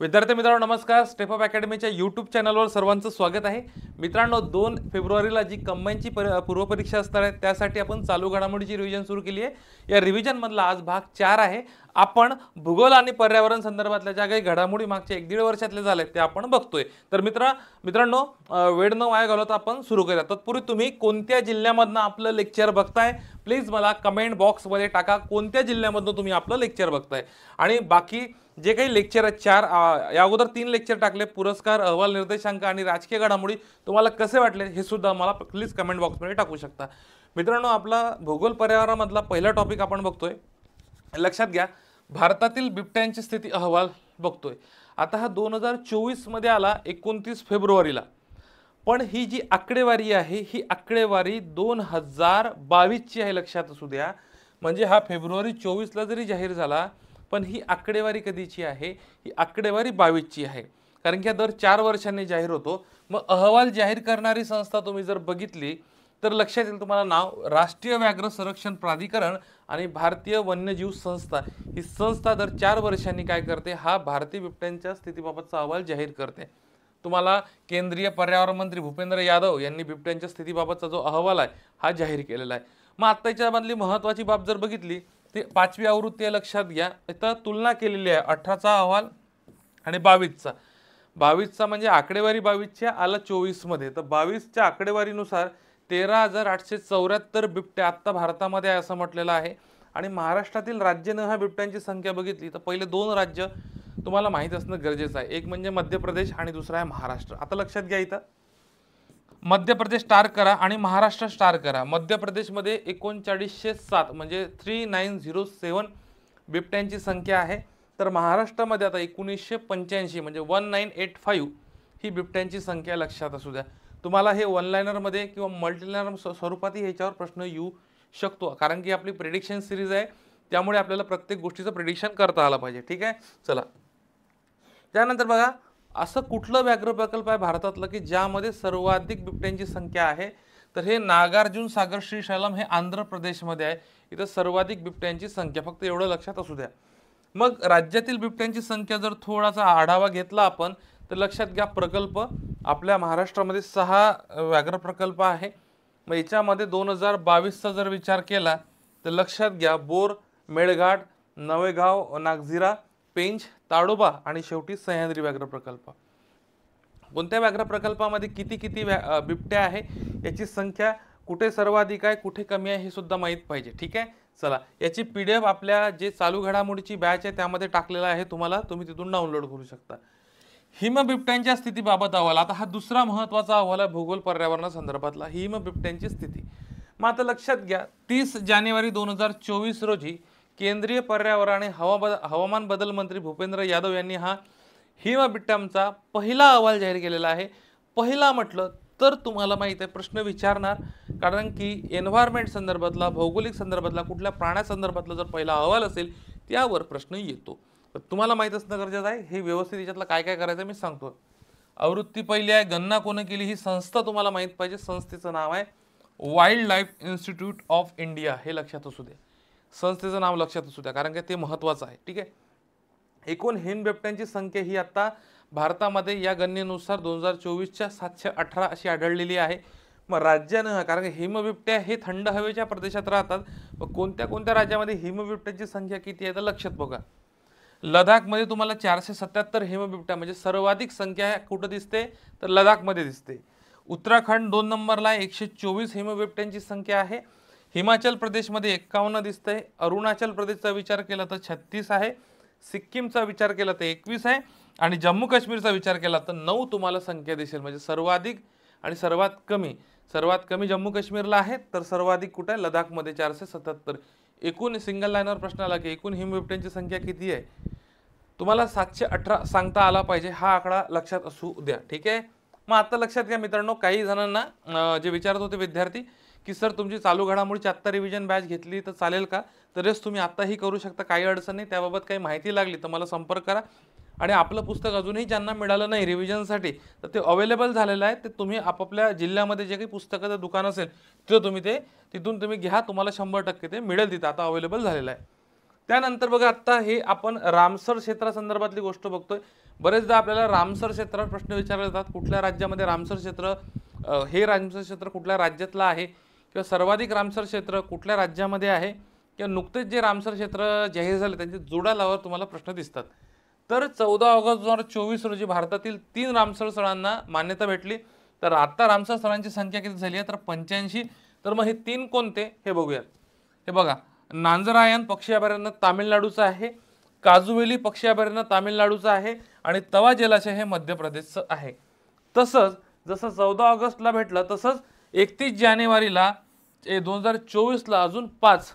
विद्यार्थी मित्रांनो नमस्कार. स्टेप अप अकॅडमीच्या यूट्यूब चॅनलवर सर्वांचं स्वागत आहे. मित्रांनो 2 फेब्रुवारीला जी कंबाईनची पूर्वपरीक्षा असणार आहे त्यासाठी आपण चालू घडामोडीची रिव्हिजन सुरू केली आहे. या रिव्हिजन मधला आज भाग 4 आहे. आपण भूगोल आणि पर्यावरण संदर्भातल्या ज्या काही घडामोडी मागच्या 1-1.5 वर्षातले झाले ते आपण बघतोय. तर मित्रांनो वेळ न वाया घालवता आपण सुरू करूया. तत्पूर्वी तुम्ही कोणत्या जिल्ह्यामधनं आपलं लेक्चर बघताय प्लीज मला कमेंट बॉक्समध्ये टाका. कोणत्या जिल्ह्यामधनं तुम्ही आपलं लेक्चर बघताय आणि बाकी जे काही लेक्चर आहेत 4 या अगोदर 3 लेक्चर टाकले पुरस्कार अहवाल निर्देशांक आणि राजकीय घडामोडी तुम्हाला कसे वाटले हे सुद्धा मला प्लीज कमेंट बॉक्समध्ये टाकू शकता. मित्रांनो आपला भूगोल पर्यावरणामधला पहिला टॉपिक आपण बघतोय. लक्षात घ्या भारतातील बिबट्यांची स्थिती अहवाल बघतोय. आता हा 2024 मध्ये आला 29 फेब्रुवारीला, पण ही जी आकडेवारी आहे ही आकडेवारी 2022 ची आहे. लक्षात असू द्या म्हणजे हा फेब्रुवारी 24 ला जरी जाहीर झाला पण ही आकडेवारी कधीची आहे, ही आकडेवारी 22 ची आहे. कारण की दर 4 वर्षांनी जाहीर होतो. मग अहवाल जाहीर करणारी संस्था तुम्ही जर बघितली तर लक्षात येईल तुम्हाला नाव राष्ट्रीय व्याघ्र संरक्षण प्राधिकरण आणि भारतीय वन्यजीव संस्था. ही संस्था दर 4 वर्षांनी काय करते, हा भारतीय बिबट्यांच्या स्थितीबाबतचा अहवाल जाहीर करते. तुम्हाला केंद्रीय पर्यावरण मंत्री भूपेंद्र यादव यांनी बिबट्यांच्या स्थितीबाबतचा जो अहवाल आहे हा जाहीर केलेला आहे. मग आता याच्यामधली महत्त्वाची बाब जर बघितली ते 5वी आवृत्ती आहे. लक्षात घ्या इथं तुलना केलेली आहे 18चा अहवाल आणि 22चा. 22चा म्हणजे आकडेवारी 22च्या आला 24 मध्ये. तर 22च्या आकडेवारीनुसार 13,874 बिबट्या आता भारतामध्ये आहे असं म्हटलेलं आहे. आणि महाराष्ट्रातील राज्यानं हा बिबट्यांची संख्या बघितली तर पहिले 2 राज्य तुम्हाला माहित असणं गरजेचं आहे. एक म्हणजे मध्य प्रदेश आणि दुसरा आहे महाराष्ट्र. आता लक्षात घ्या इथं मध्य प्रदेश स्टार करा आणि महाराष्ट्र स्टार करा. मध्य प्रदेशमध्ये 3907 म्हणजे 3907 बिबट्यांची संख्या आहे. तर महाराष्ट्रामध्ये आता 1985 म्हणजे 1985 ही बिबट्यांची संख्या. लक्षात असू द्या तुम्हाला हे वन लाइनरमध्ये किंवा मल्टीलाइनर स्वरूपातही ह्याच्यावर प्रश्न येऊ शकतो. कारण की आपली प्रेडिक्शन सिरीज आहे त्यामुळे आपल्याला प्रत्येक गोष्टीचं प्रेडिक्शन करता आलं पाहिजे. ठीक आहे चला त्यानंतर बघा असं कुठलं व्याघ्र प्रकल्प आहे भारतातलं की ज्यामध्ये सर्वाधिक बिबट्यांची संख्या आहे. तर हे नागार्जुन सागर श्रीशैलम हे आंध्र प्रदेशमध्ये आहे. इथं सर्वाधिक बिबट्यांची संख्या. फक्त एवढं लक्षात असू द्या. मग राज्यातील बिबट्यांची संख्या जर थोडासा आढावा घेतला आपण तर लक्षात घ्या प्रकल्प आपल्या महाराष्ट्रामध्ये 6 व्याघ्र प्रकल्प आहे. मग याच्यामध्ये 2022चा जर विचार केला तर लक्षात घ्या बोर, मेळघाट, नवेगाव, नागझिरा, पेंच, ताडोबा आणि शेवटी सह्याद्री व्याघ्र प्रकल्प. कोणत्या व्याघ्र प्रकल्पामध्ये किती बिबट्या आहे याची संख्या कुठे सर्वाधिक आहे कुठे कमी आहे हे सुद्धा माहित पाहिजे. ठीक आहे चला याची PDF आपल्या जे चालू घडामोडीची बॅच आहे त्यामध्ये टाकलेला आहे. तुम्ही तिथून डाउनलोड करू शकता. हिम बिबट्यांच्या स्थितीबाबत अहवाल. आता हा दुसरा महत्त्वाचा अहवाल आहे भूगोल पर्यावरणा संदर्भातला हिम बिबट्यांची स्थिती. मग आता लक्षात घ्या 30 जानेवारी 2024 रोजी केंद्रीय पर्यावरण आणि हवामान बदल मंत्री भूपेंद्र यादव यांनी हा हिम बिबट्यांचा पहिला अहवाल जाहीर केलेला आहे. पहिला म्हटलं तर तुम्हाला माहित आहे प्रश्न विचारणार कारण की एन्व्हायरमेंट संदर्भातला भौगोलिक संदर्भातला कुठल्या प्राण्यासंदर्भातला जर पहिला अहवाल असेल त्यावर प्रश्न येतो. तर तुम्हाला माहित असणं गरजेचं आहे. हे व्यवस्थित याच्यातलं काय काय करायचं मी सांगतो. आवृत्ती पहिली आहे गणना कोणी केली ही संस्था तुम्हाला माहित पाहिजे. संस्थेचं नाव आहे wild life institute of India. हे लक्षात असू द्या. संस्थेचं नाव लक्षात असू द्या कारण की ते महत्त्वाचं आहे. ठीक आहे एकूण हिम बिबट्यांची संख्या ही आता भारतामध्ये या गणनेनुसार 2024च्या 718 अशी आढळलेली आहे. मग राज्यानं कारण की हिमबिबट्या हे थंड हवेच्या प्रदेशात राहतात. मग कोणत्या राज्यामध्ये हिमबिबट्यांची संख्या किती आहे तर लक्षात बघा. लडाखमध्ये तुम्हाला 477 हिमबिबट्या म्हणजे सर्वाधिक संख्या कुठं दिसते तर लडाखमध्ये दिसते. उत्तराखंड 2 नंबरला 124 हिमबिबट्यांची संख्या आहे. हिमाचल प्रदेशमध्ये 51 दिसतंय. अरुणाचल प्रदेशचा विचार केला तर 36 आहे. सिक्कीमचा विचार केला तर 21 आहे आणि जम्मू काश्मीरचा विचार केला तर 9 तुम्हाला संख्या दिसेल. म्हणजे सर्वाधिक आणि सर्वात कमी जम्मू काश्मीरला आहे तर सर्वाधिक कुठे आहे लडाखमध्ये 477. एकूण सिंगल लाईनवर प्रश्न आला की एकूण हिमबिबट्यांची संख्या किती आहे तुम्हाला 718 सांगता आला पाहिजे. हा आकडा लक्षात असू द्या. ठीक आहे मग आता लक्षात घ्या मित्रांनो काही जणांना जे विचारत होते विद्यार्थी की सर तुमची चालू घडामोडीची आत्ता रिव्हिजन बॅच घेतली तर चालेल का तर तुम्ही आत्ताही करू शकता. काही अडचण नाही. त्याबाबत काही माहिती लागली तर मला संपर्क करा. आणि आपलं पुस्तक अजूनही ज्यांना मिळालं नाही रिव्हिजनसाठी तर ते अवेलेबल झालेलं आहे. ते तुम्ही आपापल्या जिल्ह्यामध्ये जे काही पुस्तकाचं दुकान असेल तिथं तुम्ही तिथून तुम्ही घ्या. तुम्हाला 100% ते मिळेल तिथं आता अवेलेबल झालेलं आहे. त्यानंतर बघा आता हे आपण रामसर क्षेत्रासंदर्भातली गोष्ट बघतोय। बरेचदा आपल्याला रामसर क्षेत्रात प्रश्न विचारले जातात, कुठल्या राज्यामध्ये रामसर क्षेत्र, हे रामसर क्षेत्र कुठल्या राज्यातलं आहे, किंवा सर्वाधिक रामसर क्षेत्र कुठल्या राज्यामध्ये आहे, किंवा नुकतेच जे रामसर क्षेत्र जाहीर झाले त्यांचे जोड्यालावर तुम्हाला प्रश्न दिसतात। तर 14 ऑगस्ट 2024 रोजी भारतातील 3 रामसर स्थळांना मान्यता भेटली। तर आता रामसर स्थळांची संख्या किती झाली आहे तर 85। तर मग हे 3 कोणते हे बघूया। हे बघा, नांजरायन पक्षी अभयारण्य तामिळनाडूचं आहे, काजुवेली पक्षी अभयारण्य तामिळनाडूचं आहे, आणि तवा जलाशय हे मध्य प्रदेशचं आहे। तसंच जसं 14 ऑगस्टला भेटलं तसंच 31 जानेवारीला 2024ला अजून 5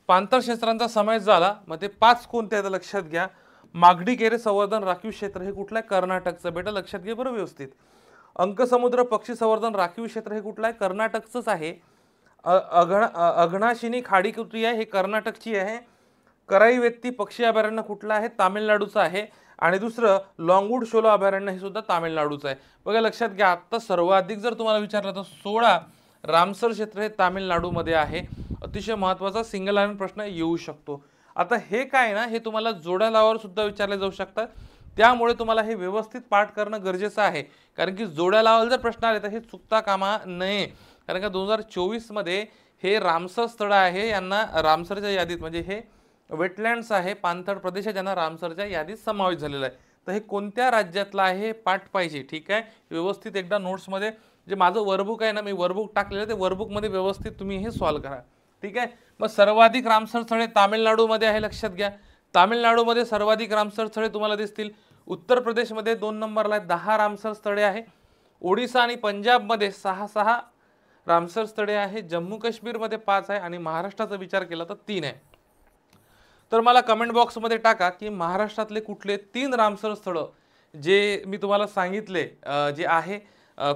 पाणथळ क्षेत्रांचा समावेश झाला। मग ते 5 कोणते आहेत लक्षात घ्या। मागडी केरे संवर्धन राखीव क्षेत्र हे कुठलं आहे कर्नाटकचं, बेटा लक्षात घे बरं व्यवस्थित। अंकसमुद्र पक्षी संवर्धन राखीव क्षेत्र हे कुठलं आहे कर्नाटकचंच आहे। अघनाशिनी खाडीकुटी आहे हे कर्नाटकची आहे। कराईवेत्ती पक्षी अभयारण्य कुठलं आहे तामिळनाडूचं आहे, आणि दुसरं लॉंगवूड शोला अभयारण्य हे सुद्धा तामिळनाडूचं आहे। बघा लक्षात घ्या, आता सर्वाधिक जर तुम्हाला विचारलं तर 16 रामसर क्षेत्र हे तामिळनाडूमध्ये आहे। अतिशय महत्त्वाचा सिंगल लाईन प्रश्न येऊ शकतो। आता हे काय ना, हे तुम्हाला जोड्या लावावर सुद्धा विचारले जाऊ शकतात, त्यामुळे तुम्हाला हे व्यवस्थित पाठ करणं गरजेचं आहे। कारण की जोड्या लावावर जर प्रश्न आले तर हे चुकता कामा नये, कारण का 2024 मध्ये हे रामसर स्थळ आहे, यांना रामसरच्या यादीत म्हणजे हे वेटलँड्स आहे पाणथळ प्रदेश ज्यांना रामसरच्या यादीत समावेश झालेला आहे। तर हे कोणत्या राज्यातलं आहे हे पाठ पाहिजे, ठीक आहे। व्यवस्थित एकदा नोट्समध्ये जे माझं वर्कबुक आहे ना, मी वर्कबुक टाकलेलं ते वर्कबुकमध्ये व्यवस्थित तुम्ही हे सॉल्व करा, ठीक आहे। मग सर्वाधिक रामसर स्थळे तामिळनाडूमध्ये आहे, लक्षात घ्या। तामिळनाडूमध्ये सर्वाधिक रामसर स्थळे तुम्हाला दिसतील। उत्तर प्रदेशमध्ये 2 नंबरला 10 रामसर स्थळे आहे। ओडिसा आणि पंजाबमध्ये 6 रामसर स्थळे आहे। जम्मू काश्मीरमध्ये 5 आहे, आणि महाराष्ट्राचा विचार केला तर 3 आहे। तर मला कमेंट बॉक्समध्ये टाका की महाराष्ट्रातले कुठले 3 रामसर स्थळ जे मी तुम्हाला सांगितले जे आहे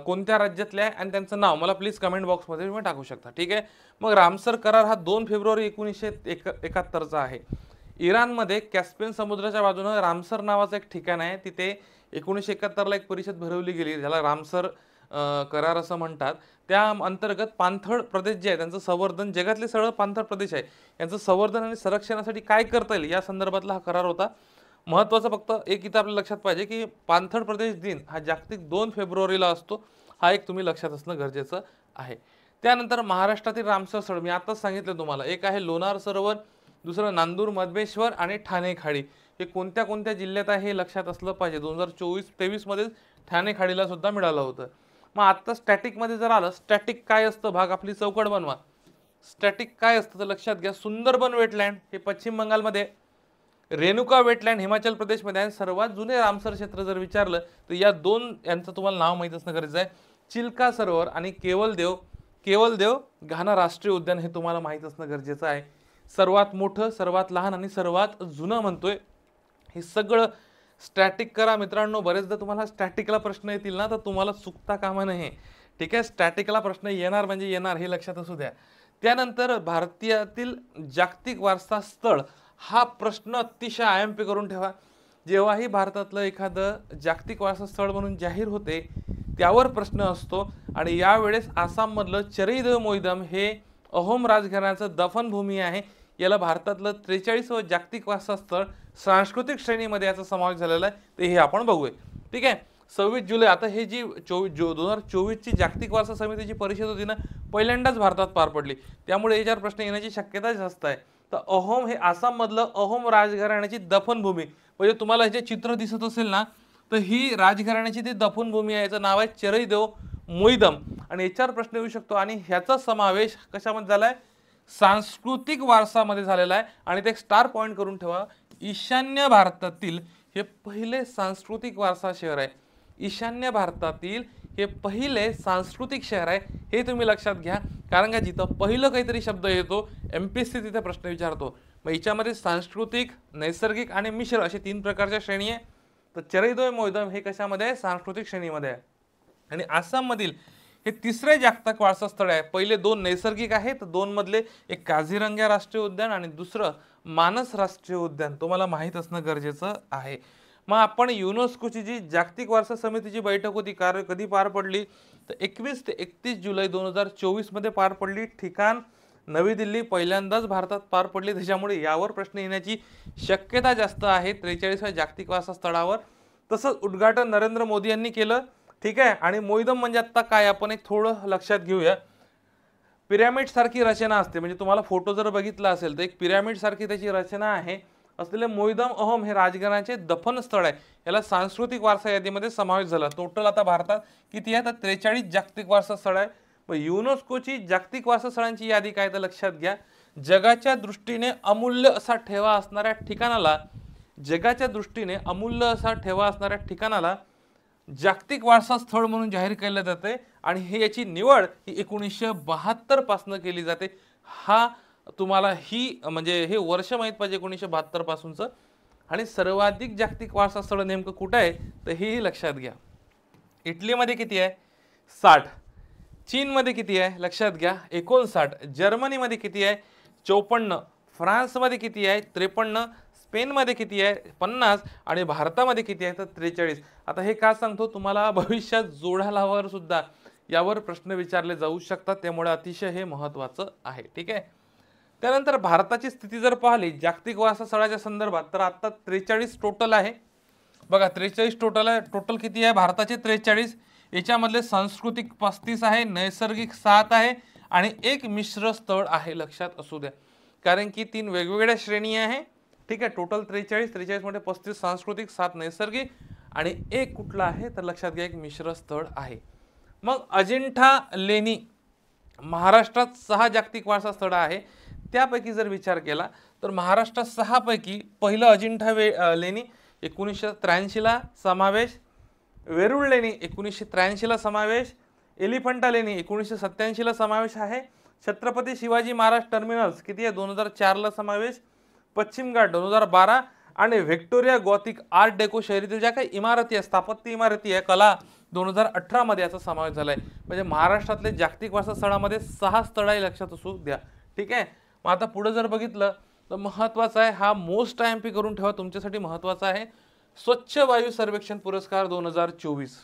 कोणत्या राज्यातले आहे आणि त्यांचं नाव मला प्लीज कमेंट बॉक्समध्ये तुम्ही टाकू शकता, ठीक आहे। मग रामसर करार हा 2 फेब्रुवारी 1971चा आहे। इराणमध्ये कॅस्पियन समुद्राच्या बाजूने रामसर नावाचं एक ठिकाण आहे, तिथे 1971ला एक परिषद भरवली गेली, ज्याला रामसर करार असं म्हणतात। त्या अंतर्गत पाणथळ प्रदेश जे आहे त्यांचं संवर्धन, जगातले सर्व पाणथळ प्रदेश आहे यांचं संवर्धन आणि संरक्षणासाठी काय करता येईल या संदर्भातला हा करार होता। महत्त्वाचं फक्त एक इथं आपल्या लक्षात पाहिजे की पाणथळ प्रदेश दिन हा जागतिक 2 फेब्रुवारीला असतो, हा एक तुम्ही लक्षात असणं गरजेचं आहे। त्यानंतर महाराष्ट्रातील रामसर स्थळ मी आताच सांगितलं तुम्हाला, एक आहे लोणार सरोवर, दुसरं नांदूर मधमेश्वर आणि ठाणे खाडी। हे कोणत्या कोणत्या जिल्ह्यात आहे हे लक्षात असलं पाहिजे। 2024-23 मध्ये ठाणे खाडीला सुद्धा मिळालं होतं। मग आता स्टॅटिक मध्ये जर आलं, स्टॅटिक काय असतं भाग आपली चौकट बनवा। स्टॅटिक काय असतं तर लक्षात घ्या, सुंदरबन वेटलँड हे पश्चिम बंगालमध्ये, रेणुका वेटलँड हिमाचल प्रदेशमध्ये आहे। सर्वात जुने रामसर क्षेत्र जर विचारलं तर या 2 यांचं तुम्हाला नाव माहित असणं गरजेचं आहे, चिल्का सरोवर आणि केवलदेव घाना राष्ट्रीय उद्यान हे तुम्हाला माहित असणं गरजेचं आहे। सर्वात मोठं, सर्वात लहान आणि सर्वात जुनं म्हणतोय, हे सगळं स्टॅटिक करा मित्रांनो। बरेचदा तुम्हाला स्टॅटिकला प्रश्न येतील ना, तर तुम्हाला चुकता कामा नये, ठीक आहे। स्टॅटिकला प्रश्न येणार म्हणजे येणार, हे लक्षात असू द्या। त्यानंतर भारतीयातील जागतिक वारसा स्थळ हा प्रश्न अतिशय आयएमपी करून ठेवा। जेव्हाही भारतातलं एखादं जागतिक वारसा स्थळ म्हणून जाहीर होते त्यावर प्रश्न असतो, आणि यावेळेस आसाममधलं चरईदेव मोईदम हे अहोम राजघराण्याचं दफनभूमी आहे। याला भारतातलं 43वं जागतिक वारसा स्थळ सांस्कृतिक श्रेणीमध्ये याचा समावेश झालेला आहे, तर हे आपण बघूया, ठीक आहे। 26 जुलै, आता हे जी 2024 ची जागतिक वारसा समितीची परिषद होती ना, पहिल्यांदाच भारतात पार पडली, त्यामुळे याच्यावर प्रश्न येण्याची शक्यता जास्त आहे। तर अहोम हे आसाम मधलं अहोम राजघराण्याची दफनभूमी, म्हणजे तुम्हाला हे जे चित्र दिसत असेल ना, तर ही राजघराण्याची ती दफनभूमी आहे, याचं नाव आहे चरईदेव मोईदम, आणि याच्यावर प्रश्न येऊ शकतो। आणि ह्याचा समावेश कशामध्ये झालाय, सांस्कृतिक वारसामध्ये झालेला आहे। आणि ते एक स्टार पॉइंट करून ठेवा, ईशान्य भारतातील हे पहिले सांस्कृतिक वारसा शहर आहे। ईशान्य भारतातील हे पहिले सांस्कृतिक शहर आहे, हे तुम्ही लक्षात घ्या, कारण का जिथं पहिलं काहीतरी शब्द येतो एमपीएससी तिथे प्रश्न विचारतो। मग याच्यामध्ये सांस्कृतिक, नैसर्गिक आणि मिश्र असे 3 प्रकारच्या श्रेणी आहे। तर चरईदेव मोईदम हे कशामध्ये आहे, सांस्कृतिक श्रेणीमध्ये आहे। आणि आसाम मधील हे 3रे जागतिक वारसा स्थळ आहे। पहिले 2 नैसर्गिक आहेत, 2 मधले एक काझीरंगा राष्ट्रीय उद्यान आणि दुसरं मानस राष्ट्रीय उद्यान तुम्हाला माहित असणं गरजेचं आहे। मग आपण युनेस्कोची जी जागतिक वारसा समितीची बैठक होती कधी पार पडली तर 21 ते 31 जुलै 2024 मध्ये पार पडली। ठिकाण नवी दिल्ली पहिल्यांदाच भारतात पार पडली, त्याच्यामुळे यावर प्रश्न येण्याची शक्यता जास्त आहे 43व्या जागतिक वारसा स्थळावर. तसंच उद्घाटन नरेंद्र मोदी यांनी केलं. ठीक आहे. आणि मोईदम म्हणजे आता काय, आपण एक थोडं लक्षात घेऊया. पिरॅमिड सारखी रचना असते, म्हणजे तुम्हाला फोटो जर बघितला असेल तर एक पिरॅमिड सारखी त्याची रचना आहे असलेले मोईदम अहम हे राजघराण्याचे दफन स्थळ आहे. याला सांस्कृतिक वारसा यादीमध्ये समावेश झाला. टोटल आता भारतात किती आहे तर 43 जागतिक वारसा स्थळ आहे. युनेस्कोची जागतिक वारसा स्थळांची यादी काय तर लक्षात घ्या. जगाच्या दृष्टीने अमूल्य असा ठेवा असणाऱ्या ठिकाणाला, जगाच्या दृष्टीने अमूल्य असा ठेवा असणाऱ्या ठिकाणाला जागतिक वारसा स्थळ म्हणून जाहीर केले जाते. आणि हे याची निवड ही 1972 पासून केली जाते. हा तुम्हाला ही म्हणजे हे वर्ष माहित पाहिजे 1972 पासूनचं. आणि सर्वाधिक जागतिक वारसा स्थळ नेमकं कुठं आहे तर हेही लक्षात घ्या. इटलीमध्ये किती आहे 60, चीनमध्ये किती आहे लक्षात घ्या 59, जर्मनीमध्ये किती आहे 54, फ्रान्समध्ये किती आहे 53, स्पेनमध्ये किती आहे 50 आणि भारतामध्ये किती आहे तर 43. आता हे का सांगतो तुम्हाला, भविष्यात जोडालावर सुद्धा यावर प्रश्न विचारले जाऊ शकतात, त्यामुळे अतिशय हे महत्त्वाचं आहे. ठीक आहे. त्यानंतर भारताची स्थिती जर पाहिली जागतिक वारसा स्थळाच्या संदर्भात तर आता 43 टोटल आहे. बघा 43 टोटल आहे. टोटल किती आहे भारताचे 43. याच्यामधले सांस्कृतिक 35 आहे, नैसर्गिक 7 आहे आणि एक मिश्र स्थळ आहे. लक्षात असू द्या, कारण की 3 वेगवेगळ्या श्रेणी आहे. ठीक आहे. टोटल 43 मध्ये 35 सांस्कृतिक, 7 नैसर्गिक आणि एक कुठला आहे तर लक्षात घ्या एक मिश्र स्थळ आहे. मग अजिंठा लेणी महाराष्ट्रात 6 जागतिक वारसा स्थळ आहे. त्यापैकी जर विचार केला तर महाराष्ट्रात 6 पैकी पहिलं अजिंठा लेणी 1983 ला समावेश, वेरूळ लेणी 1983 ला समावेश, एलिफंटा लेणी 1987 ला समावेश आहे, छत्रपती शिवाजी महाराज टर्मिनल्स किती आहे 2004 ला समावेश, पश्चिम घाट 2012 आणि व्हिक्टोरिया गॉथिक आर्ट डेको शैलीतील ज्या काही इमारती आहे, स्थापत्य इमारती आहे, कला 2018 मध्ये याचा समावेश झालाय. म्हणजे महाराष्ट्रातले जागतिक वारसा स्थळामध्ये 6 स्थळ आहे, लक्षात असू द्या. ठीक आहे. मग आता पुढे जर बघितलं तर महत्त्वाचं आहे, हा मोस्ट आयएमपी करून ठेवा तुमच्यासाठी महत्त्वाचा आहे, स्वच्छ वायू सर्वेक्षण पुरस्कार 2024.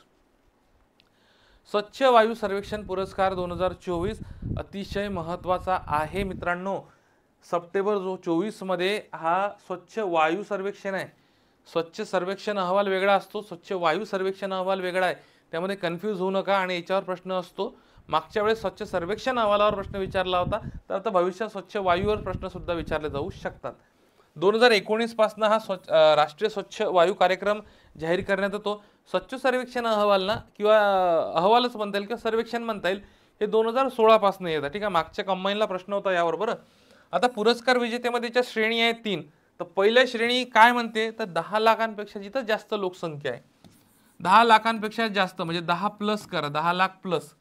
स्वच्छ वायू सर्वेक्षण पुरस्कार 2024 अतिशय महत्त्वाचा आहे मित्रांनो. सप्टेंबर 24 मध्ये हा स्वच्छ वायू सर्वेक्षण आहे. स्वच्छ सर्वेक्षण अहवाल वेगळा असतो, स्वच्छ वायू सर्वेक्षण अहवाल वेगळा आहे, त्यामध्ये कन्फ्यूज होऊ नका. आणि याच्यावर प्रश्न असतो, मागच्या वेळेस स्वच्छ सर्वेक्षण अहवालावर प्रश्न विचारला होता, तर आता भविष्यात स्वच्छ वायूवर प्रश्न सुद्धा विचारले जाऊ शकतात. 2019 पासून हा राष्ट्रीय स्वच्छ वायू कार्यक्रम जाहीर करण्यात येतो. स्वच्छ सर्वेक्षण अहवाल ना किंवा अहवालच म्हणता येईल किंवा सर्वेक्षण म्हणता येईल, हे 2016 पासून येतं. ठीक आहे. मागच्या कंबाईनला प्रश्न होता यावर. बरं, आता पुरस्कार विजेतेमध्येच्या श्रेणी आहेत 3. तर पहिल्या श्रेणी काय म्हणते तर 10 लाखांपेक्षा जिथं जास्त लोकसंख्या आहे, 10 लाखांपेक्षा जास्त म्हणजे 10 प्लस करा, 10 लाख प्लस.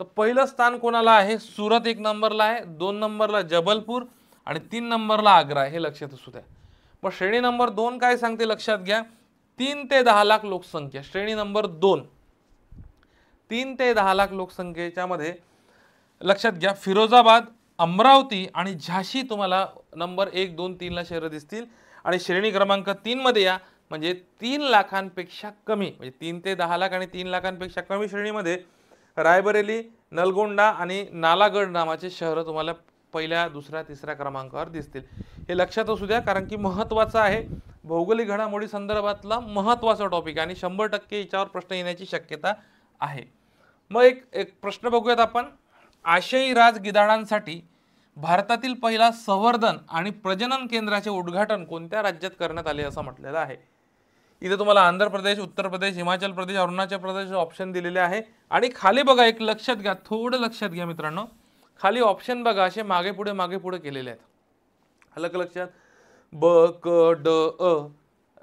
तर पहिलं स्थान कोणाला आहे, सुरत 1 नंबरला आहे, 2 नंबरला जबलपूर आणि 3 नंबरला आग्रा, हे लक्षात असू द्या. पण श्रेणी नंबर 2 काय सांगते लक्षात घ्या, 3 ते 10 लाख लोकसंख्या. श्रेणी नंबर 2 3 ते 10 लाख लोकसंख्येच्या मध्ये लक्षात घ्या फिरोजाबाद, अमरावती आणि झाशी तुम्हाला नंबर 1, 2, 3 ला शहरं दिसतील. आणि श्रेणी क्रमांक 3 मध्ये या म्हणजे 3 लाखांपेक्षा कमी, म्हणजे 3 ते 10 लाख आणि 3 लाखांपेक्षा कमी श्रेणीमध्ये रायबरेली, नलगोंडा आणि नालागड नावाचे शहर तुम्हाला पहिल्या, दुसऱ्या, तिसऱ्या क्रमांकावर दिसतील. हे लक्षात असू द्या, कारण की महत्त्वाचं आहे, भौगोलिक घडामोडी संदर्भातला महत्त्वाचा टॉपिक आणि 100% याच्यावर प्रश्न येण्याची शक्यता आहे. मग एक प्रश्न बघूयात आपण. आशियाई राज गिधाडांसाठी भारतातील पहिला संवर्धन आणि प्रजनन केंद्राचे उद्घाटन कोणत्या राज्यात करण्यात आले असं म्हटलेलं आहे. इथे तुम्हाला आंध्र प्रदेश, उत्तर प्रदेश, हिमाचल प्रदेश, अरुणाचल प्रदेश ऑप्शन दिलेले आहे. आणि खाली बघा, एक लक्षात घ्या, थोडं लक्षात घ्या मित्रांनो, खाली ऑप्शन बघा असे मागे पुढे केलेले आहेत. अलग लक्षात ब क ड अ.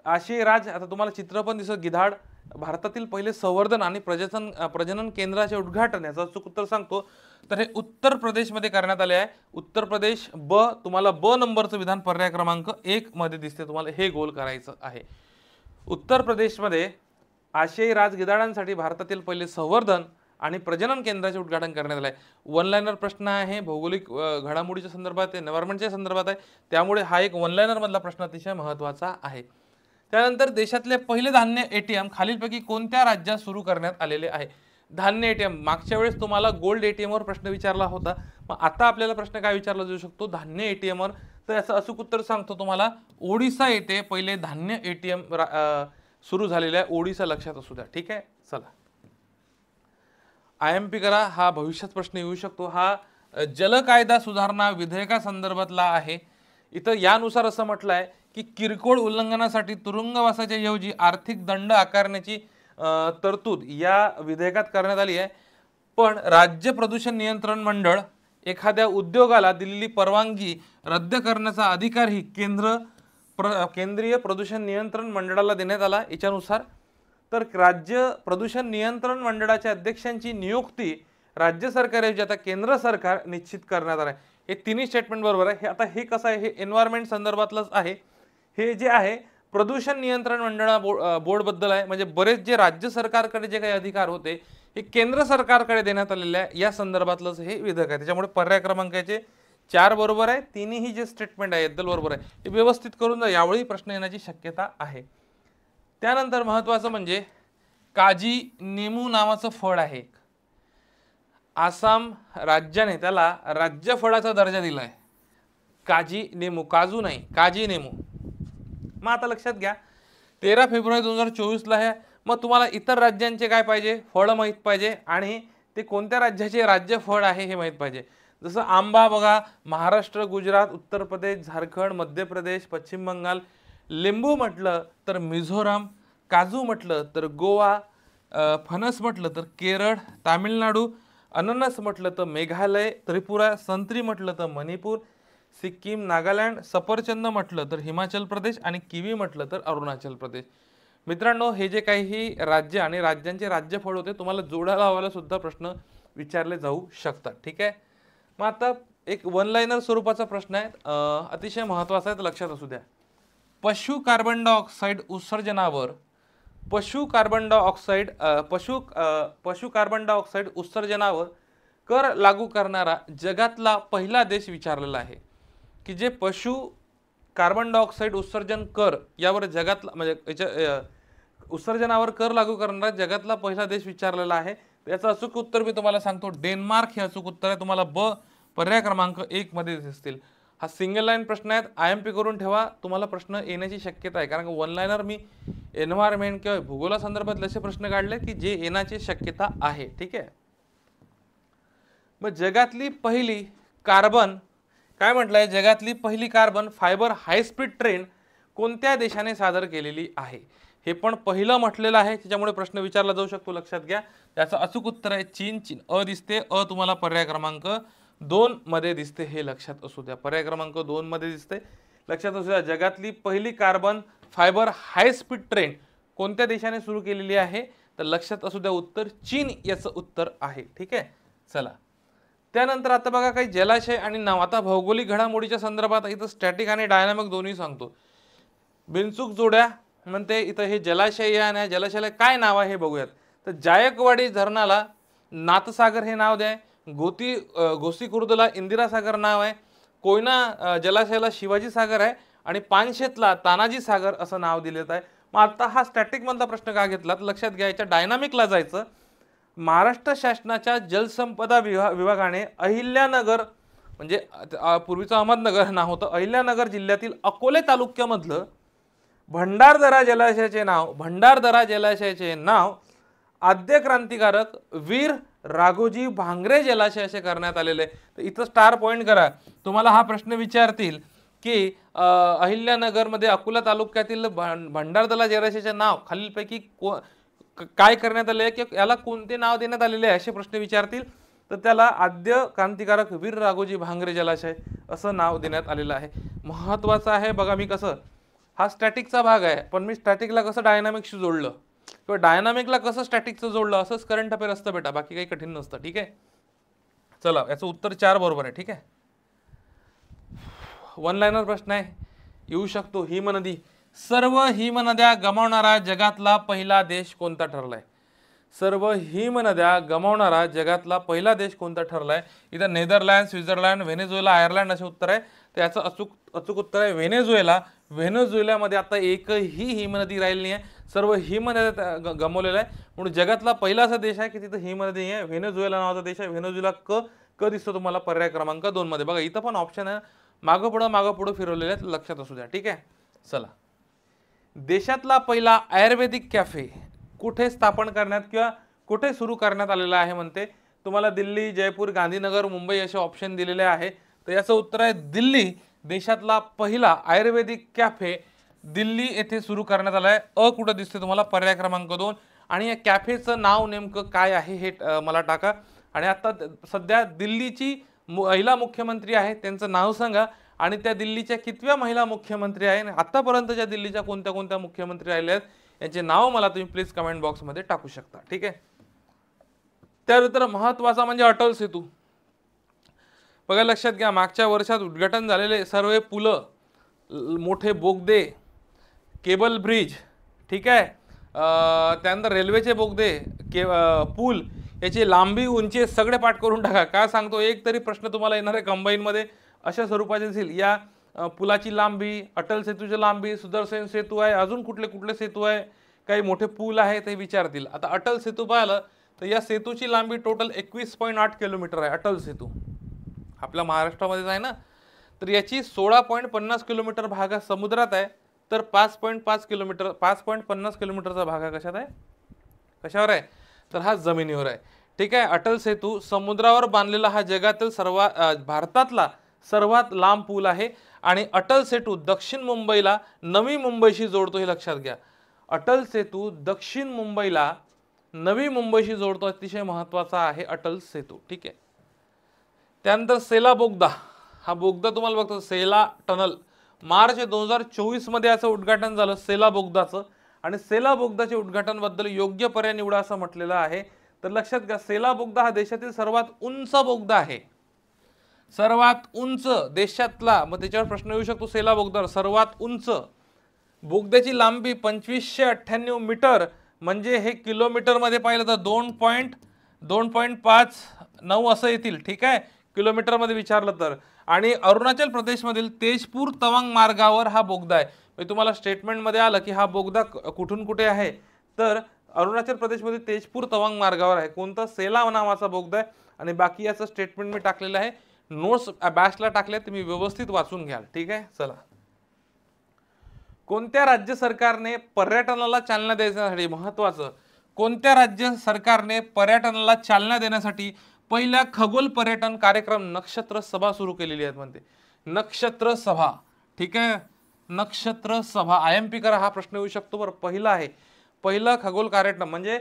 आशियाई राज, आता तुम्हाला चित्र पण दिसत, गिधाड भारतातील पहिले संवर्धन आणि प्रजनन केंद्राचे उद्घाटन, याचं अचूक उत्तर सांगतो तर हे उत्तर प्रदेशमध्ये करण्यात आले आहे. उत्तर प्रदेश ब, तुम्हाला ब नंबरचं विधान पर्याय क्रमांक 1 मध्ये दिसते, तुम्हाला हे गोल करायचं आहे. उत्तर प्रदेशमध्ये आशियाई राज गिधाडांसाठी भारतातील पहिले संवर्धन आणि प्रजनन केंद्राचे उद्घाटन करण्यात आले आहे. 1 लाइनर प्रश्न आहे, भौगोलिक घडामोडीच्या संदर्भात आहे, एन्व्हायरमेंटच्या संदर्भात आहे, त्यामुळे हा एक 1 लाइनर मधला प्रश्न अतिशय महत्त्वाचा आहे. त्यानंतर देशातले पहिले धान्य ATM खालीलपैकी कोणत्या राज्यात सुरू करण्यात आलेले आहे. धान्य एटीएम, मागच्या वेळेस तुम्हाला गोल्ड एटीएम वर प्रश्न विचारला होता, मग आता आपल्याला प्रश्न काय विचारला जाऊ शकतो, धान्य एटीएम वर. तर याचं अचूक उत्तर सांगतो तुम्हाला, ओडिसा येथे पहिले धान्य एटीएम सुरू झालेलं आहे. ओडिसा लक्षात असू द्या. ठीक आहे, चला IMP करा. हा भविष्यात प्रश्न येऊ शकतो. हा जल कायदा सुधारणा विधेयकासंदर्भातला आहे. इथं यानुसार असं म्हटलं आहे की किरकोळ उल्लंघनासाठी तुरुंगवासाच्या ऐवजी आर्थिक दंड आकारण्याची तरतूद या विधेयकात करण्यात आली आहे. पण राज्य प्रदूषण नियंत्रण मंडळ एखाद्या उद्योगाला दिलेली परवानगी रद्द करण्याचा अधिकारही केंद्रीय प्रदूषण नियंत्रण मंडळाला देण्यात आला. याच्यानुसार तर राज्य प्रदूषण नियंत्रण मंडळाच्या अध्यक्षांची नियुक्ती राज्य सरकारऐवजी आता केंद्र सरकार निश्चित करण्यात आलं आहे. हे तिन्ही स्टेटमेंट बरोबर आहे. हे आता हे कसं आहे, हे एन्व्हायरमेंट संदर्भातलंच आहे. हे जे आहे प्रदूषण नियंत्रण मंडळ बोर्ड बद्दल आहे. म्हणजे बरेच जे राज्य सरकारकडे जे काही अधिकार होते हे केंद्र सरकारकडे देण्यात आलेले आहे, या संदर्भातलंच हे विधेयक आहे. त्याच्यामुळे पर्याय क्रमांकाचे 4 बरोबर आहे. तिन्ही जे स्टेटमेंट आहे बद्दल बरोबर आहे. हे व्यवस्थित करून जा, यावेळी प्रश्न येण्याची शक्यता आहे. त्यानंतर महत्त्वाचं म्हणजे काजी नेमू नावाचं फळ आहे. आसाम राज्याने त्याला राज्य फळाचा दर्जा दिला आहे. काजी नेमू, काजू नाही, काजी नेमू. मग आता लक्षात घ्या, 13 फेब्रुवारी 2024ला आहे. मग तुम्हाला इतर राज्यांचे काय पाहिजे, फळ माहीत पाहिजे आणि ते कोणत्या राज्याचे राज्य फळ आहे हे माहीत पाहिजे. जसं आंबा बघा, महाराष्ट्र, गुजरात, उत्तर प्रदेश, झारखंड, मध्य प्रदेश, पश्चिम बंगाल. लिंबू म्हटलं तर मिझोराम, काजू म्हटलं तर गोवा, फणस म्हटलं तर केरळ, तामिळनाडू, अननस म्हटलं तर मेघालय, त्रिपुरा, संत्री म्हटलं तर मणिपूर, सिक्कीम, नागालँड, सफरचंद म्हटलं तर हिमाचल प्रदेश आणि किवी म्हटलं तर अरुणाचल प्रदेश. मित्रांनो, हे जे काही राज्य आणि राज्यांचे राज्यफळ होते, तुम्हाला जोड्या लावायला सुद्धा प्रश्न विचारले जाऊ शकतात. ठीक आहे, मग आता एक वन लाइनर स्वरूपाचा प्रश्न आहे, अतिशय महत्त्वाचा आहे, तर लक्षात असू द्या. पशु कार्बन डायऑक्साईड उत्सर्जनावर उत्सर्जनावर कर लागू करणारा जगातला पहिला देश विचारलेला आहे. की जे पशु कार्बन डायऑक्साईड उत्सर्जन कर यावर जगातला म्हणजे याच्या उत्सर्जनावर कर लागू करणारा जगातला पहिला देश विचारलेला आहे. याचं अचूक उत्तर मी तुम्हाला सांगतो, डेन्मार्क हे अचूक उत्तर आहे. तुम्हाला ब पर्याय क्रमांक 1 मध्ये दिसतील. हा सिंगल लाईन प्रश्न आहेत, IMP करून ठेवा, तुम्हाला प्रश्न येण्याची शक्यता आहे. कारण वन लाईनर मी एन्व्हायरमेंट किंवा भूगोलासंदर्भात असे प्रश्न काढले की जे येण्याची शक्यता आहे. ठीक आहे, मग जगातली पहिली कार्बन काय म्हटलंय, जगातली पहिली carbon fibre high speed train कोणत्या देशाने सादर केलेली आहे, हे पण पहिलं म्हटलेलं आहे. त्याच्यामुळे प्रश्न विचारला जाऊ शकतो, लक्षात घ्या. त्याचं अचूक उत्तर आहे चीन. अ दिसते, अ तुम्हाला पर्याय क्रमांक 2 मध्ये दिसते, हे लक्षात असू द्या. पर्याय क्रमांक 2 मध्ये दिसते, लक्षात असू द्या. जगातली पहिली carbon fibre high speed train कोणत्या देशाने सुरू केलेली आहे, तर लक्षात असू द्या उत्तर चीन याचं उत्तर आहे. ठीक आहे, चला त्यानंतर आता बघा काही जलाशय आणि नाव. आता भौगोलिक घडामोडीच्या संदर्भात इथं स्टॅटिक आणि डायनामिक दोन्ही सांगतो. बिनचूक जोड्या म्हणते इथं हे जलाशय आहे आणि जलाशयाला काय नाव आहे हे बघूयात. तर जायकवाडी धरणाला नाथसागर हे नाव द्या. गोसीखुर्दला इंदिरा सागर नाव आहे. कोयना जलाशयाला शिवाजी सागर आहे आणि पानशेतला तानाजी सागर असं नाव दिलेलं आहे. मग आता हा स्टॅटिक मधला प्रश्न का घेतला, तर लक्षात घ्यायच्या डायनामिकला जायचं. महाराष्ट्र शासनाच्या जलसंपदा विभागाने अहिल्यानगर म्हणजे पूर्वीचं अहमदनगर नाव होतं, अहिल्यानगर जिल्ह्यातील अकोले तालुक्यामधलं भंडारदरा जलाशयाचे नाव आद्य क्रांतिकारक वीर राघोजी भांगरे जलाशय असे करण्यात आलेले. तर इथं स्टार पॉइंट करा. तुम्हाला हा प्रश्न विचारतील की अहिल्यानगर मध्ये अकोला तालुक्यातील भंडारदरा जलाशयाचे नाव खालीलपैकी काय करण्यात आले आहे, की याला कोणते नाव देण्यात आलेले आहे असे प्रश्न विचारतील. तर त्याला आद्य क्रांतिकारक वीर राघोजी भांगरे जलाशय असं नाव देण्यात आलेलं आहे. महत्त्वाचं आहे बघा. मी कसं, हा स्टॅटिकचा भाग आहे, पण मी स्टॅटिकला कसं डायनामिकशी जोडलं किंवा डायनामिकला कसं स्टॅटिकचं जोडलं, असंच करंट अफेअर असतं बेटा, बाकी काही कठीण नसतं. ठीक आहे, चला याचं उत्तर 4 बरोबर आहे. ठीक आहे, वन लाइनर प्रश्न आहे, येऊ शकतो. हिमनदी, सर्व हिमनद्या गमावणारा जगातला पहिला देश कोणता ठरलाय? सर्व हिमनद्या गमावणारा जगातला पहिला देश कोणता ठरलाय? इथं नेदरलँड, स्वित्झर्लंड, व्हेनेझुएला, आयर्लंड असे उत्तर आहे. तर याचं अचूक उत्तर आहे व्हेनेझुएला. व्हेनेझुएलामध्ये आता एकही हिमनदी राहिली नाही आहे. सर्व हिमनद्या गमावलेलं आहे, म्हणून जगातला पहिला असा देश आहे की तिथं हिमनदी आहे. व्हेनेझुएला नावाचा देश आहे. व्हेनेझुएला क दिसतो तुम्हाला पर्याय क्रमांक 2 मध्ये. बघा इथं पण ऑप्शन आहे, मागं पुढं फिरवलेले आहेत, लक्षात असू द्या. ठीक आहे, चला. देशातला पहिला आयुर्वेदिक कॅफे कुठे स्थापन करण्यात किंवा कुठे सुरू करण्यात आलेला आहे म्हणते. तुम्हाला दिल्ली, जयपूर, गांधीनगर, मुंबई असे ऑप्शन दिलेले आहे. तर याचं उत्तर आहे दिल्ली. देशातला पहिला आयुर्वेदिक कॅफे दिल्ली येथे सुरू करण्यात आला आहे. कुठं दिसते तुम्हाला पर्याय क्रमांक 2. आणि या कॅफेचं नाव नेमकं काय आहे हे मला टाका. आणि आता सध्या दिल्लीची महिला मुख्यमंत्री आहे, त्यांचं नाव सांगा. आणि त्या दिल्लीच्या कितव्या महिला मुख्यमंत्री आहे, आतापर्यंतच्या दिल्लीच्या कोणत्या कोणत्या मुख्यमंत्री राहिल्या आहेत याचे नाव मला तुम्ही प्लीज कमेंट बॉक्समध्ये टाकू शकता. ठीक आहे. त्यानंतर महत्त्वाचा म्हणजे अटल सेतू. बघा लक्षात घ्या, मागच्या वर्षात उद्घाटन झालेले सर्व पुलं, मोठे बोगदे, केबल ब्रिज, ठीक आहे, त्यानंतर रेल्वेचे बोगदे, पूल, याची लांबी, उंची सगळे पाठ करून टाका. काय सांगतो, एक तरी प्रश्न तुम्हाला येणार आहे कंबाईनमध्ये अशा स्वरूपाचे असेल. या पुलाची लांबी, अटल सेतूची लांबी, सुदर्शन सेतू आहे, अजून कुठले कुठले सेतू आहे, काही मोठे पूल आहे ते विचारतील. आता अटल सेतू पाहिलं तर या सेतूची लांबी टोटल 21.8 किलोमीटर आहे. अटल सेतू आपल्या महाराष्ट्रामध्येच आहे ना. तर याची 16.50 किलोमीटर भाग समुद्रात आहे, तर 5.50 किलोमीटरचा भाग कशात आहे, कशावर आहे, तर हा जमिनीवर आहे. ठीक आहे. अटल सेतू समुद्रावर बांधलेला हा जगातील भारतातला सर्वात लांब पूल आहे. आणि अटल सेतू दक्षिण मुंबईला नवी मुंबईशी जोडतो, हे लक्षात घ्या. अटल सेतू दक्षिण मुंबईला नवी मुंबईशी जोडतो, अतिशय महत्त्वाचा आहे अटल सेतू. ठीक आहे. त्यानंतर सेला बोगदा, हा बोगदा तुम्हाला बघतो, सेला टनल, मार्च 2024 मध्ये याचं उद्घाटन झालं सेला बोगदाचं. आणि सेला बोगदाच्या उद्घाटनाबद्दल योग्य पर्याय निवडा असं म्हटलेलं आहे. तर लक्षात घ्या, सेला बोगदा हा देशातील सर्वात उंच बोगदा आहे, सर्वात उंच देशातला. मग त्याच्यावर प्रश्न येऊ शकतो, सेला बोगदा सर्वात उंच, बोगद्याची लांबी 2598 मीटर, म्हणजे हे किलोमीटरमध्ये पाहिलं तर 2.59 असं येतील. ठीक आहे, किलोमीटरमध्ये विचारलं तर. आणि अरुणाचल प्रदेशमधील तेजपूर तवांग मार्गावर हा बोगदा आहे. म्हणजे तुम्हाला स्टेटमेंटमध्ये आलं की हा बोगदा कुठून कुठे आहे, तर अरुणाचल प्रदेशमध्ये तेजपूर तवांग मार्गावर आहे. कोणता, सेला नावाचा बोगदा आहे. आणि बाकी याचं स्टेटमेंट मी टाकलेलं आहे, नोट्स बॅचला टाकले, तुम्ही व्यवस्थित वाचून घ्याल. ठीक आहे, चला. कोणत्या राज्य सरकारने पर्यटनाला चालना देण्यासाठी, महत्त्वाचं, कोणत्या राज्य सरकारने पर्यटनाला चालना देण्यासाठी पहिल्या खगोल पर्यटन कार्यक्रम नक्षत्र सभा सुरू केलेली आहे म्हणते. नक्षत्र सभा, ठीक आहे, नक्षत्र सभा IMP करा, हा प्रश्न येऊ शकतो बरं. पहिला आहे, पहिला खगोल कार्यक्रम म्हणजे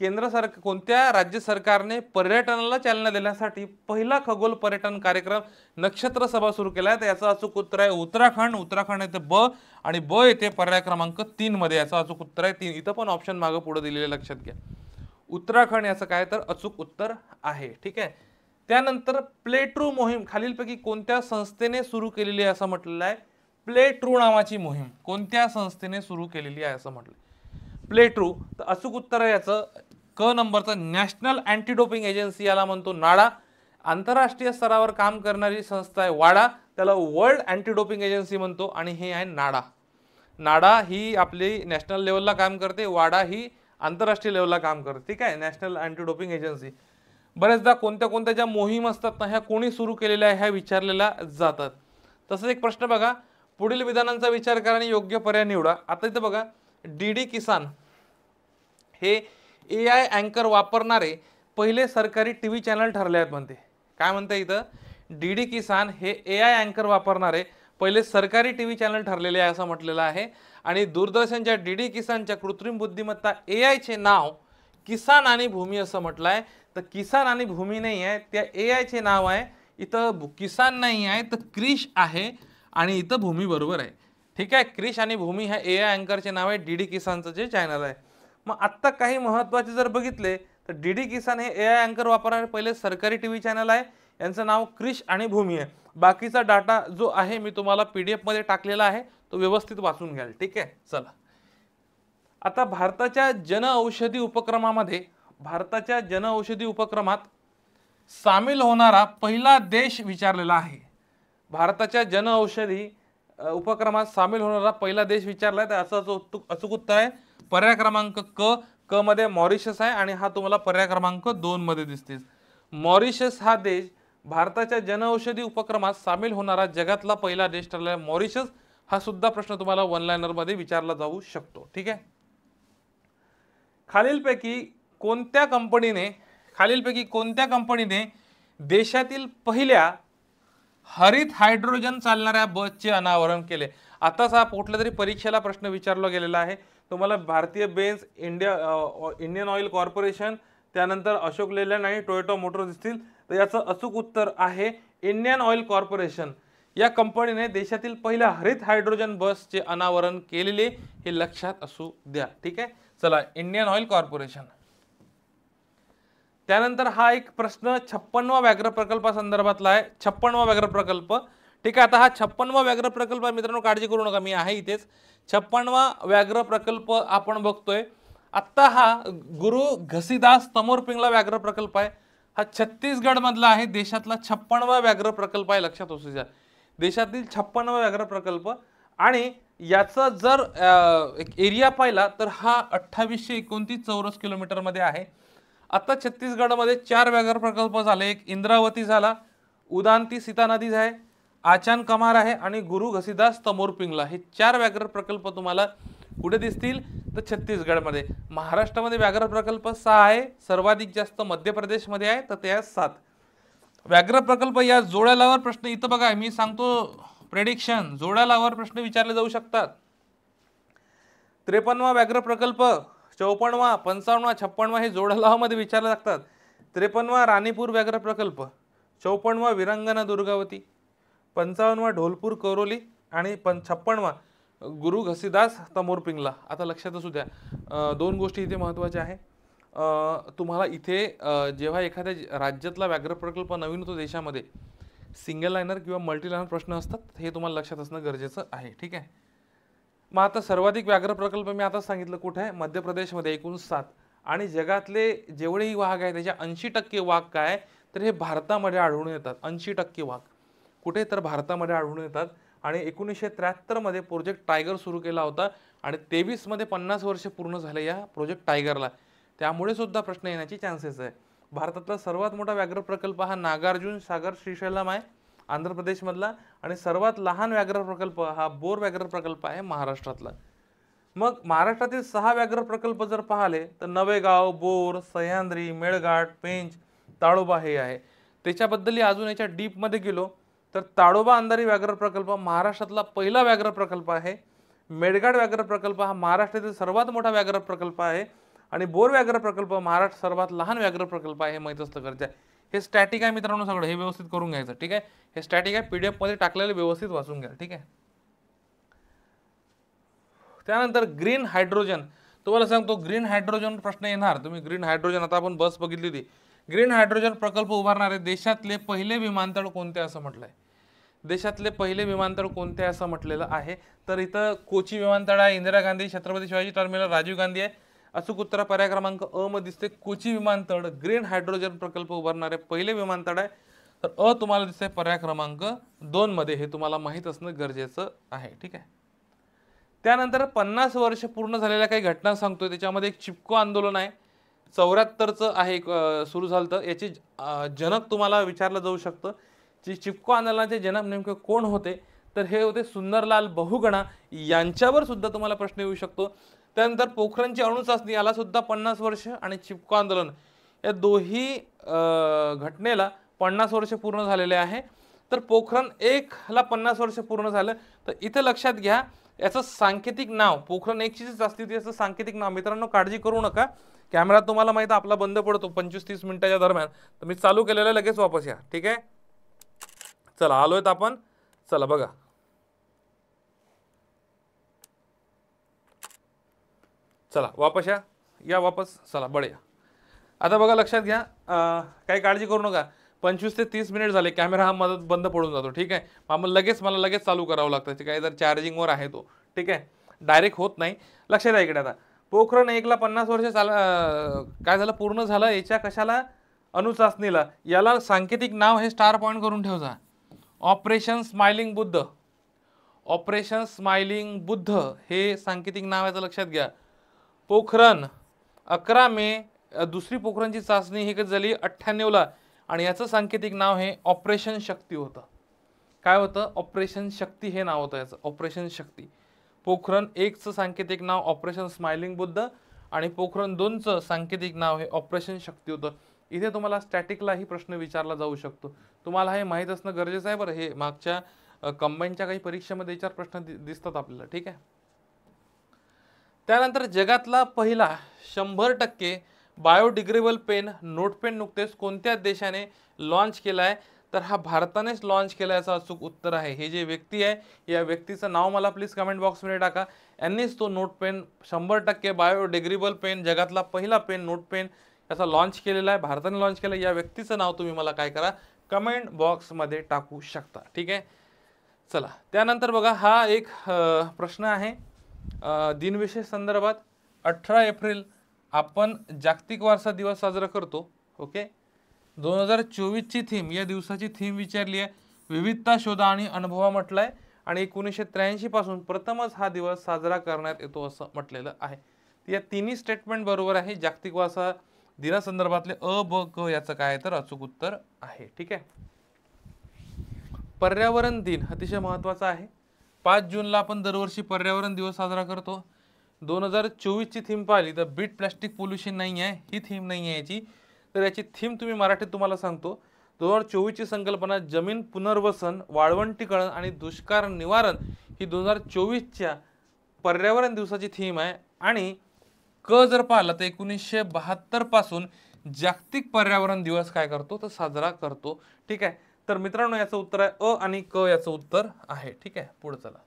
केंद्र सरकार, कोणत्या राज्य सरकारने पर्यटनाला चालना देण्यासाठी पहिला खगोल पर्यटन कार्यक्रम नक्षत्र सभा सुरू केला आहे. तर याचं अचूक उत्तर आहे उत्तराखंड. उत्तराखंड येथे ब, आणि ब येथे पर्याय क्रमांक 3 मध्ये याचं अचूक उत्तर आहे 3. इथं पण ऑप्शन मागं पुढे दिलेले लक्षात घ्या. उत्तराखंड याचं काय तर अचूक उत्तर आहे. ठीक आहे. त्यानंतर प्ले ट्रू मोहीम खालीलपैकी कोणत्या संस्थेने सुरू केलेली आहे असं म्हटलेलं आहे. प्ले ट्रू नावाची मोहीम कोणत्या संस्थेने सुरू केलेली आहे असं म्हटलं. प्ले ट्रू, तर अचूक उत्तर आहे याचं क नंबरचं नॅशनल अँटी डोपिंग एजन्सी, याला म्हणतो नाडा. आंतरराष्ट्रीय स्तरावर काम करणारी संस्था आहे वाडा, त्याला वर्ल्ड अँटी डोपिंग एजन्सी म्हणतो. आणि हे आहे नाडा. नाडा ही आपली नॅशनल लेवलला काम करते, वाडा ही आंतरराष्ट्रीय लेवलला काम करते. ठीक आहे, नॅशनल अँटी डोपिंग एजन्सी. बरेचदा कोणत्या कोणत्या ज्या मोहीम असतात ना, ह्या कोणी सुरू केलेल्या आहे ह्या विचारलेल्या जातात. तसंच एक प्रश्न बघा, पुढील विधानांचा विचार करा आणि योग्य पर्याय निवडा. आता इथं बघा, DD किसान हे AI अँकर वापरणारे पहिले सरकारी TV चॅनल ठरले आहेत म्हणते. काय म्हणते इथं, DD किसान हे AI अँकर वापरणारे पहिले सरकारी TV चॅनल ठरलेले आहे असं म्हटलेलं आहे. आणि दूरदर्शनच्या DD किसानच्या कृत्रिम बुद्धिमत्ता AI चे नाव किसान आणि भूमी असं म्हटलं आहे. तर किसान आणि भूमी नाही आहे, त्या AI चे नाव आहे. इथं किसान नाही आहे तर क्रिश आहे, आणि इथं भूमी बरोबर आहे. ठीक आहे, क्रिश आणि भूमी ह्या AI अँकरचे नाव आहे DD किसानचं जे चॅनल आहे. मग आत्ता काही महत्त्वाचे जर बघितले तर DD किसान हे AI अँकर वापरणारे पहिले सरकारी TV चॅनल आहे, यांचं नाव क्रिश आणि भूमी आहे. बाकीचा डाटा जो आहे मी तुम्हाला PDF मध्ये टाकलेला आहे, तो व्यवस्थित वाचून घ्याल. ठीक आहे, चला. आता भारताच्या जनऔषधी उपक्रमात सामील होणारा पहिला देश विचारलेला आहे. भारताच्या जनऔषधी उपक्रमात सामील होणारा पहिला देश विचारला आहे, तर असं अचूक उत्तर आहे पर्याय क्रमांक क मध्ये मॉरिशस आहे आणि हा तुम्हाला पर्याय क्रमांक 2 मध्ये दिसते. मॉरिशस हा देश भारताच्या जनऔषधी उपक्रमात सामील होणारा जगातला पहिला देश ठरला आहे. मॉरिशस हा सुद्धा प्रश्न तुम्हाला वन लाइनर मध्ये विचारला जाऊ शकतो. ठीक आहे. खालीलपैकी कोणत्या कंपनीने देशातील पहिल्या हरित हायड्रोजन चालणाऱ्या बसचे अनावरण केले? आताच हा कुठल्या तरी परीक्षेला प्रश्न विचारला गेलेला आहे तुम्हाला. भारतीय बेन्झ, इंडियन ऑइल कॉर्पोरेशन, त्यानंतर अशोक लेलँड आणि टोयोटा मोटर्स दिसतील. तर याचं अचूक उत्तर आहे इंडियन ऑइल कॉर्पोरेशन. या कंपनीने देशातील पहिल्या हरित हायड्रोजन बसचे अनावरण केलेले हे लक्षात असू द्या. ठीक आहे. चला, इंडियन ऑइल कॉर्पोरेशन. त्यानंतर हा एक प्रश्न 56वा व्याघ्र प्रकल्पासंदर्भातला आहे. 56वा व्याघ्र प्रकल्प. ठीक आहे. आता हा 56वा व्याघ्र प्रकल्प मित्रांनो, काळजी करू नका, मी आहे इथेच. 56वा व्याघ्र प्रकल्प आपण बघतोय. आता हा गुरु घसीदास तमोर पिंगला व्याघ्र प्रकल्प आहे. हा छत्तीसगड मधला आहे. देशातला 56वा व्याघ्र प्रकल्प आहे, लक्षात असू द्या. देशातील 56वा व्याघ्र प्रकल्प. आणि याचा जर एरिया पाहिला तर हा 2829 चौरस किलोमीटर मध्ये आहे. आता छत्तीसगडमध्ये 4 व्याघ्र प्रकल्प झाले. एक इंद्रावती झाला, उदांती सीता नदी आहे, आचान कमार आहे आणि गुरु घसीदास तमोर पिंगला. हे 4 व्याघ्र प्रकल्प तुम्हाला कुठे दिसतील? तर छत्तीसगडमध्ये. महाराष्ट्रामध्ये व्याघ्र प्रकल्प 6 आहे. सर्वाधिक जास्त मध्य प्रदेशमध्ये आहे, तर ते आहे 7 व्याघ्र प्रकल्प. या जोड्यालावर प्रश्न इथं बघा, मी सांगतो प्रेडिक्शन, जोड्यालावर प्रश्न विचारले जाऊ शकतात. 53वा व्याघ्र प्रकल्प, 54वा, 55वा, 56वा हे जोड्यालावामध्ये विचारले जातात. 53वा राणीपूर व्याघ्र प्रकल्प, 54वा विरांगना दुर्गावती, 55वा ढोलपूर कौरोली आणि 56वा गुरु घसीदास तमोर पिंगला. आता लक्षात असू द्या, 2 गोष्टी इथे महत्त्वाच्या आहे. तुम्हाला इथे जेव्हा एखाद्या राज्यातला व्याघ्र प्रकल्प नवीन होतो देशामध्ये, सिंगल लाइनर किंवा मल्टी लाइनर प्रश्न असतात, हे तुम्हाला लक्षात असणं गरजेचं आहे. ठीक आहे. मग आता सर्वाधिक व्याघ्र प्रकल्प मी आता सांगितलं कुठे आहे? मध्य प्रदेशमध्ये, एकूण 7. आणि जगातले जेवढेही वाघ आहेत त्याच्या 80% वाघ काय तर हे भारतामध्ये आढळून येतात. 80% वाघ कुठे? तर भारतामध्ये आढळून येतात. आणि 1973 मध्ये प्रोजेक्ट टायगर सुरू केला होता आणि 23 मध्ये 50 वर्ष पूर्ण झाले या प्रोजेक्ट टायगरला. त्यामुळे सुद्धा प्रश्न येण्याची चान्सेस आहे. भारतातला सर्वात मोठा व्याघ्र प्रकल्प हा नागार्जुन सागर श्रीशैलम आहे, आंध्र प्रदेशमधला. आणि सर्वात लहान व्याघ्र प्रकल्प हा बोर व्याघ्र प्रकल्प आहे, महाराष्ट्रातला. मग महाराष्ट्रातील 6 व्याघ्र प्रकल्प जर पाहिले तर नवेगाव, बोर, सह्याद्री, मेळघाट, पेंच, ताडोबा हे आहे. त्याच्याबद्दल अजून याच्या डीप मध्ये गेलो तर ताडोबा अंधारी व्याघ्र प्रकल्प महाराष्ट्रातला पहिला व्याघ्र प्रकल्प आहे. मेळघाट व्याघ्र प्रकल्प हा महाराष्ट्रातील सर्वात मोठा व्याघ्र प्रकल्प आहे. आणि बोर व्याघ्र प्रकल्प महाराष्ट्र सर्वात लहान व्याघ्र प्रकल्प आहे, हे माहित असतं गरजेचं आहे. हे स्टॅटिक आहे मित्रांनो, सगळं हे व्यवस्थित करून घ्यायचं. ठीक आहे. हे स्टॅटिक आहे, पीडीएफ मध्ये टाकलेलं व्यवस्थित वाचून घ्या. ठीक आहे. त्यानंतर ग्रीन हायड्रोजन. तुम्हाला सांगतो ग्रीन हायड्रोजन प्रश्न येणार. तुम्ही ग्रीन हायड्रोजन, आता आपण बस बघितली होती. ग्रीन हायड्रोजन प्रकल्प उभारणारे देशातले पहिले विमानतळ कोणते असं म्हटलंय? देशातले पहिले विमानतळ कोणते असं म्हटलेलं आहे? तर इथं कोची विमानतळ आहे, इंदिरा गांधी, छत्रपती शिवाजी टर्मिनल, राजीव गांधी आहे. अचूक उत्तर पर्याय क्रमांक अ मध्ये दिसते कोची विमानतळ. ग्रीन हायड्रोजन प्रकल्प उभारणारे पहिले विमानतळ आहे. तर अ तुम्हाला दिसते पर्याय क्रमांक 2 मध्ये. हे तुम्हाला माहित असणं गरजेचं आहे. ठीक आहे. त्यानंतर 50 वर्ष पूर्ण झालेल्या काही घटना सांगतोय. त्याच्यामध्ये एक चिपको आंदोलन आहे, 74चं आहे, सुरू झालं. याचे जनक तुम्हाला विचारलं जाऊ शकतं. चिपको आंदोलनाचे जनक नेमके कोण होते? तर हे होते सुंदरलाल बहुगुणा. यांच्यावर सुद्धा तुम्हाला प्रश्न येऊ शकतो. त्यानंतर पोखरणची अणुचाचणी, याला सुद्धा 50 वर्ष, आणि चिपको आंदोलन, या दोही घटनेला 50 वर्ष पूर्ण झालेले आहे. तर पोखरण 1 ला 50 वर्ष पूर्ण झालं. तर इथे लक्षात घ्या, याचं सांकेतिक नाव पोखरण 1 चीच असते, याचं सांकेतिक नाव. मित्रांनो काळजी करू नका, कॅमेरा तुम्हाला माहिती आपला बंद पडतो 25-30 मिनिटाच्या दरम्यान. तर मी चालू केलेलं, लगेच वापस या. ठीक आहे. चला आलोय आपण. चला बघा, चला वापस या वापस. चला बढिया. आता बघा, लक्षात घ्या, काही काळजी करू नका. 25 ते 30 मिनिट झाले, कॅमेरा हा मदत बंद पडून जातो. ठीक आहे. मला लगेच चालू करावं लागतं. काय जर चार्जिंगवर आहे तो. ठीक आहे. डायरेक्ट होत नाही. लक्षात द्या इकडे. आता पोखरण 1 ला 50 वर्ष काय झालं, पूर्ण झालं. याच्या कशाला? अणुचाचणीला. याला सांकेतिक नाव हे स्टार पॉइंट करून ठेवजा. Operation smiling Buddha. Operation smiling Buddha हे सांकेतिक नाव याचं लक्षात घ्या. पोखरण 11 मे दुसरी पोखरणची चाचणी ही कधी झाली 98ला आणि याचं सांकेतिक नाव हे ऑपरेशन शक्ती होतं. काय होतं? ऑपरेशन शक्ती हे नाव होतं याचं, ऑपरेशन शक्ती. पोखरण 1चं सांकेतिक नाव ऑपरेशन स्माइलिंग बुद्ध आणि पोखरण 2चं सांकेतिक नाव हे ऑपरेशन शक्ती होतं. इथे तुम्हाला स्टॅटिकलाही प्रश्न विचारला जाऊ शकतो. तुम्हाला हे माहीत असणं गरजेचं आहे बरं. हे मागच्या कंबाईनच्या काही परीक्षेमध्ये याच्यावर प्रश्न दिसतात आपल्याला. ठीक आहे. त्यानंतर जगातला पहिला 100% बायोडिग्रेडेबल पेन नोट पेन नुकतेच कोणत्या देशाने लॉन्च केला आहे? तर हा भारतानेच लॉन्च केला याचं अचूक उत्तर आहे. हे जे व्यक्ती आहे या व्यक्तीचं नाव मला प्लीज कमेंट बॉक्समध्ये टाका. यांनीच तो नोट पेन 100% बायोडिग्रेडेबल पेन जगातला पहिला पेन नोट पेन याचा लॉन्च केलेला आहे, भारताने लॉन्च केला. या व्यक्तीचं नाव तुम्ही मला काय करा कमेंट बॉक्समध्ये टाकू शकता. ठीक आहे. चला त्यानंतर बघा हा एक प्रश्न आहे दिनविशेष संदर्भात. 18 एप्रिल आपण जागतिक वारसा दिवस साजरा करतो. ओके. 2024ची थीम, या दिवसाची थीम विचारली आहे विविधता शोधा आणि अनुभवा म्हटलंय आणि 1983 पासून प्रथमच हा दिवस साजरा करण्यात येतो असं म्हटलेलं आहे. या तिन्ही स्टेटमेंट बरोबर आहे. जागतिक वारसा दिनासंदर्भातले अ ब क याचं काय तर अचूक उत्तर आहे. ठीक आहे. पर्यावरण दिन अतिशय महत्त्वाचा आहे. 5 जूनला आपण दरवर्षी पर्यावरण दिवस साजरा करतो. 2024ची थीम पाहिली तर बीट प्लास्टिक पोल्युशन नाही आहे, ही थीम नाही आहे याची. तर याची थीम तुम्ही मराठीत तुम्हाला सांगतो. 2024ची संकल्पना जमीन पुनर्वसन, वाळवंटीकरण आणि दुष्काळ निवारण ही 2024च्या पर्यावरण दिवसाची थीम आहे. आणि क जर पाहिलं तर 1972 पासून जागतिक पर्यावरण दिवस काय करतो तर साजरा करतो. ठीक आहे. तर मित्रांनो याचं उत्तर आहे अ आणि क याचं उत्तर आहे. ठीक आहे. पुढे चला.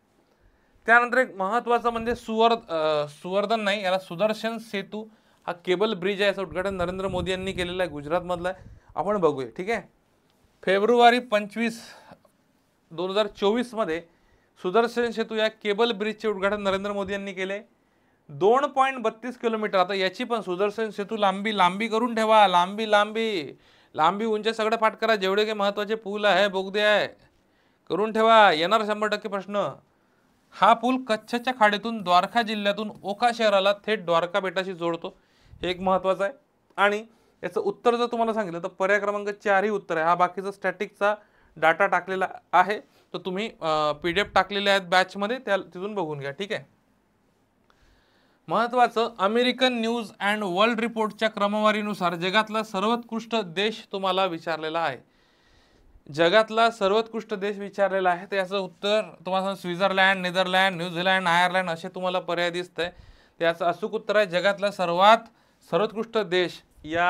त्यानंतर एक महत्त्वाचं म्हणजे सुवर्धन नाही याला सुदर्शन सेतू हा केबल ब्रिज आहे. याचं उद्घाटन नरेंद्र मोदी यांनी केलेलं आहे, गुजरातमधलं आहे. आपण बघूया. ठीक आहे. फेब्रुवारी 25, 2024 मध्ये सुदर्शन सेतू या केबल ब्रिजचे उद्घाटन नरेंद्र मोदी यांनी केले. 2.32 किलोमीटर. आता याची पण सुदर्शन सेतू लांबी करून ठेवा. लांबी उंची सगळं पाठ करा. जेवढे काही महत्त्वाचे पूल आहे बोगदे आहे करून ठेवा. येणार 100% प्रश्न. हा पूल कच्छच्या खाडीतून द्वारका जिल्ह्यातून ओखा शहराला थेट द्वारका बेटाशी जोडतो. हे एक महत्त्वाचं आहे. आणि याचं उत्तर जर तुम्हाला सांगितलं तर पर्याय क्रमांक 4 ही उत्तर आहे. हा बाकीचा स्टॅटिकचा डाटा टाकलेला आहे. तर तुम्ही PDF टाकलेले आहेत बॅचमध्ये, त्या तिथून बघून घ्या. ठीक आहे. महत्त्वाचं अमेरिकन न्यूज अँड वर्ल्ड रिपोर्टच्या क्रमवारीनुसार जगातला सर्वोत्कृष्ट देश तुम्हाला विचारलेला आहे. जगातला सर्वोत्कृष्ट देश विचारलेला आहे. तर याचं उत्तर तुम्हाला स्वित्झर्लंड, नेदरलँड, न्यूझीलंड, आयर्लंड असे तुम्हाला पर्याय दिसत आहे. त्याचं अचूक उत्तर आहे जगातला सर्वोत्कृष्ट देश या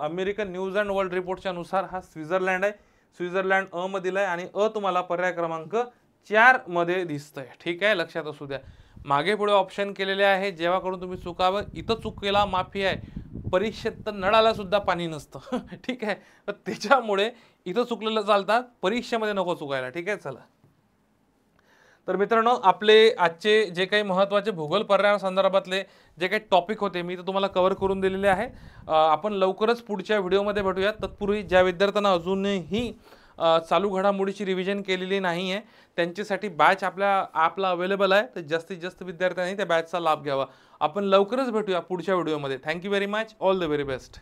अमेरिकन न्यूज अँड वर्ल्ड रिपोर्टच्या नुसार हा स्वित्झर्लंड आहे. स्वित्झर्लंड अ मध्ये आहे आणि अ तुम्हाला पर्याय क्रमांक 4 मध्ये दिसतंय. ठीक आहे. लक्षात असू द्या. मागे पुढे ऑप्शन केलेले आहे जेव्हा करून तुम्ही चुकावं. इथं चूक केला माफी आहे. परीक्षेत तर नळाला सुद्धा पाणी नसतं. ठीक आहे. तर त्याच्यामुळे इथं चुकलेलं चालतात, परीक्षेमध्ये नको चुकायला. ठीक आहे. चला. तर मित्रांनो आपले आजचे जे काही महत्त्वाचे भूगोल पर्यावरण संदर्भातले जे काही टॉपिक होते मी तर तुम्हाला कव्हर करून दिलेले आहे. आपण लवकरच पुढच्या व्हिडिओमध्ये भेटूयात. तत्पूर्वी ज्या विद्यार्थ्यांना अजूनही चालू घडामोडीची रिव्हिजन केलेली नाही आहे त्यांच्यासाठी बॅच आपल्या ॲपला अवेलेबल आहे. तर जास्तीत जास्त विद्यार्थ्यांनी त्या बॅचचा लाभ घ्यावा. आपण लवकरच भेटूया पुढच्या व्हिडिओमध्ये. Thank you very much. All the very best.